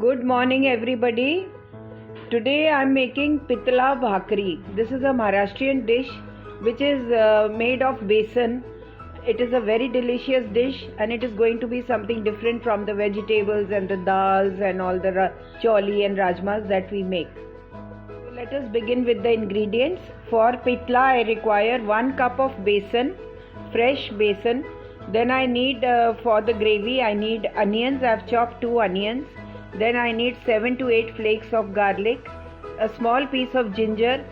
Good morning everybody. Today I am making pitla bhakri. This is a Maharashtrian dish which is made of besan. It is a very delicious dish and it is going to be something different from the vegetables and the dals and all the choli and rajmas that we make. So let us begin with the ingredients. For pitla I require 1 cup of besan, fresh besan. Then I need for the gravy I need onions. I have chopped 2 onions. Then I need 7 to 8 flakes of garlic, a small piece of ginger,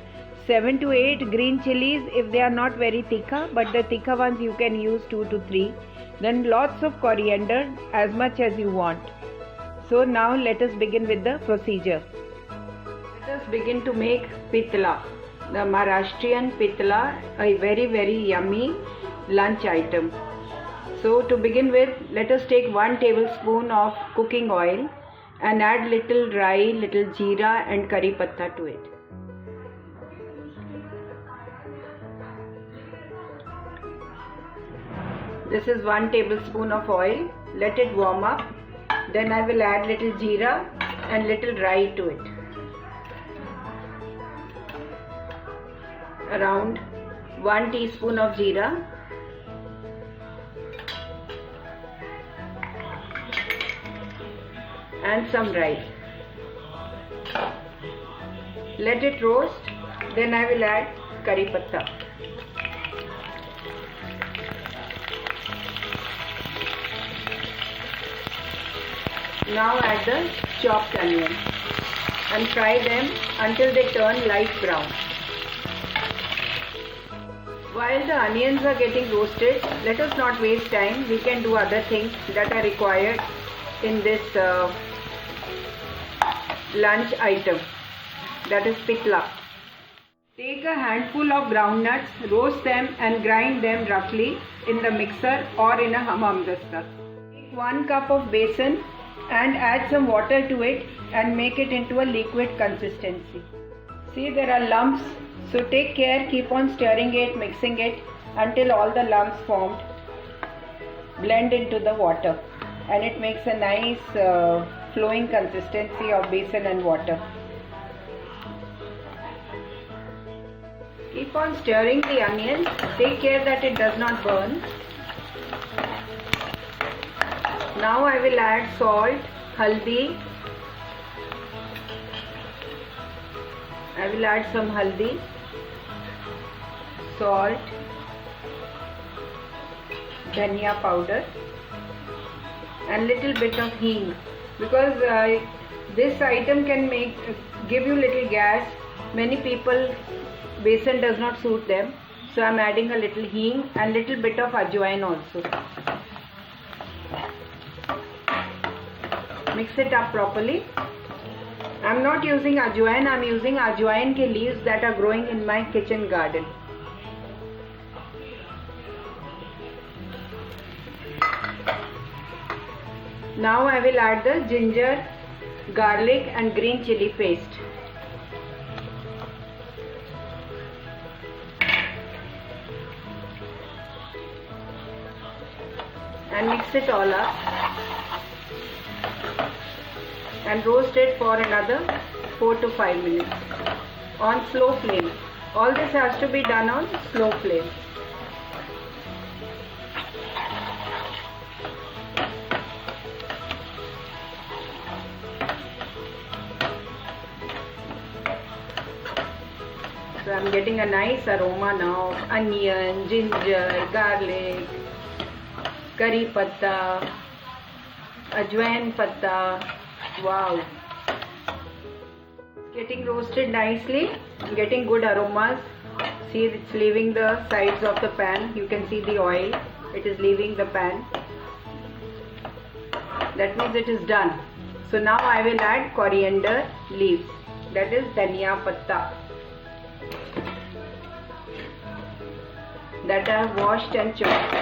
7 to 8 green chilies if they are not very thicker, but the thicker ones you can use 2 to 3. Then lots of coriander, as much as you want. So now let us begin with the procedure. Let us begin to make pitla, the Maharashtrian pitla, a very yummy lunch item. So to begin with, let us take 1 tablespoon of cooking oil and add little rai, little jeera and curry patta to it. This is 1 tablespoon of oil. Let it warm up. Then I will add little jeera and little rai to it. Around 1 teaspoon of jeera. And some rice. Let it roast. Then I will add curry patta. Now add the chopped onions and fry them until they turn light brown. While the onions are getting roasted, let us not waste time. We can do other things that are required in this lunch item, that is pitla. Take a handful of groundnuts, roast them and grind them roughly in the mixer or in a hammam-dasta. Take 1 cup of besan and add some water to it and make it into a liquid consistency. See, there are lumps, so take care, keep on stirring it, mixing it until all the lumps formed blend into the water and it makes a nice flowing consistency of besan and water. Keep on stirring the onions. Take care that it does not burn. Now I will add salt, haldi. I will add some haldi, salt, dhania powder and little bit of hing, because this item can give you little gas. Many people besan does not suit them, so I am adding a little hing and little bit of ajwain also. Mix it up properly. I am not using ajwain, I am using ajwain ke leaves that are growing in my kitchen garden. Now I will add the ginger, garlic and green chili paste. And mix it all up. And roast it for another 4 to 5 minutes on slow flame. All this has to be done on slow flame. So I am getting a nice aroma now. Onion, ginger, garlic, curry patta, ajwain patta. Wow! Getting roasted nicely, getting good aromas. See, it's leaving the sides of the pan. You can see the oil. It is leaving the pan. That means it is done. So now I will add coriander leaves. That is dhania patta. That I have washed and chopped.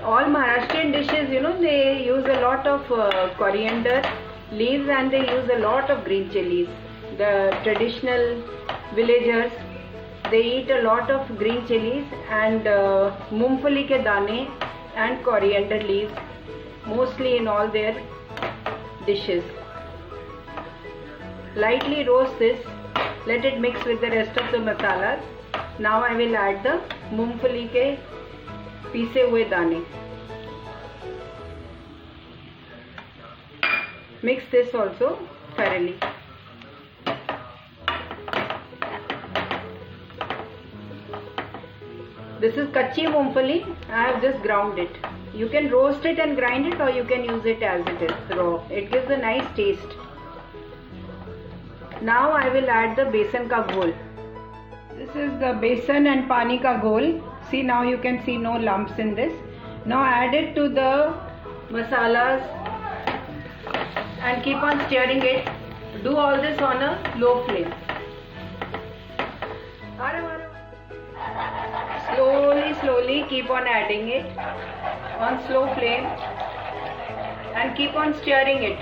All Maharashtrian dishes, they use a lot of coriander leaves and they use a lot of green chilies. The traditional villagers, they eat a lot of green chilies and mungfali ke dane and coriander leaves mostly in all their dishes. Lightly roast this, let it mix with the rest of the masalas. Now I will add the मूंगफली के पीसे हुए दाने. Mix this also thoroughly. This is कच्ची मूंगफली. I have just ground it. You can roast it and grind it, or you can use it as it is raw. It gives a nice taste. Now I will add the besan ka ghol. This is the besan and pani ka ghol. See, now you can see no lumps in this. Now add it to the masalas and keep on stirring it. Do all this on a low flame. Slowly keep on adding it on slow flame and keep on stirring it.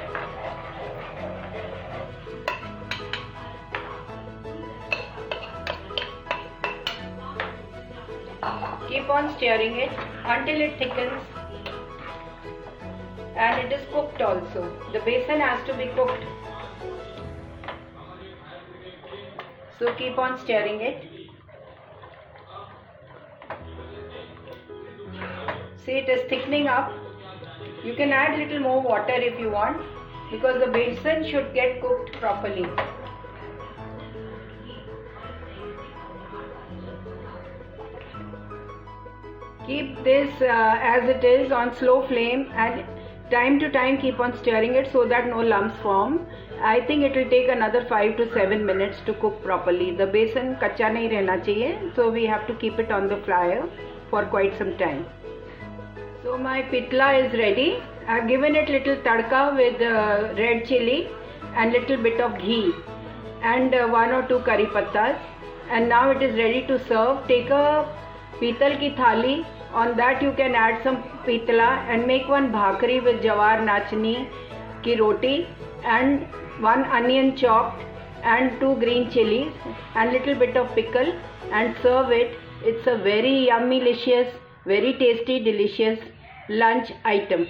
Keep on stirring it until it thickens and it is cooked also. The besan has to be cooked. So keep on stirring it. See, it is thickening up. You can add little more water if you want, because the besan should get cooked properly. Keep this as it is on slow flame and time to time keep on stirring it so that no lumps form. I think it will take another 5 to 7 minutes to cook properly. The besan kacha nahi rehna chahiye, so we have to keep it on the fire for quite some time. So my pitla is ready. I have given it little tadka with red chili and little bit of ghee and 1 or 2 curry pattas, and now it is ready to serve. Take a पीतल की थाली. On that you can add some pitla and make one bhakri with jawar nachni ki roti and 1 onion chopped and 2 green chilies and little bit of pickle and serve it. It's a very yummy, delicious, very tasty, delicious lunch item.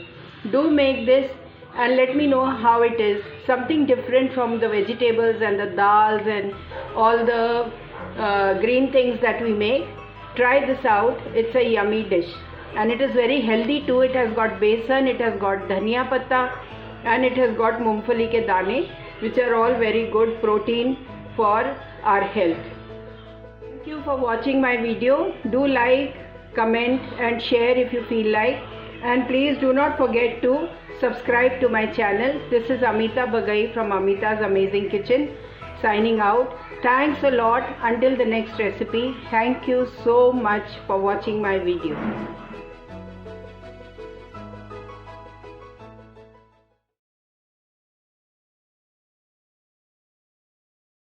Do make this and let me know how it is. Something different from the vegetables and the dals and all the green things that we make. Try this out. It's a yummy dish and it is very healthy too. It has got besan, it has got dhania patta and it has got मूंगफली के दाने, which are all very good protein for our health. Thank you for watching my video. Do like, comment and share if you feel like, and please do not forget to subscribe to my channel. This is Amita Bagai from Amita's Amazing Kitchen signing out. Thanks a lot. Until the next recipe. Thank you so much for watching my video.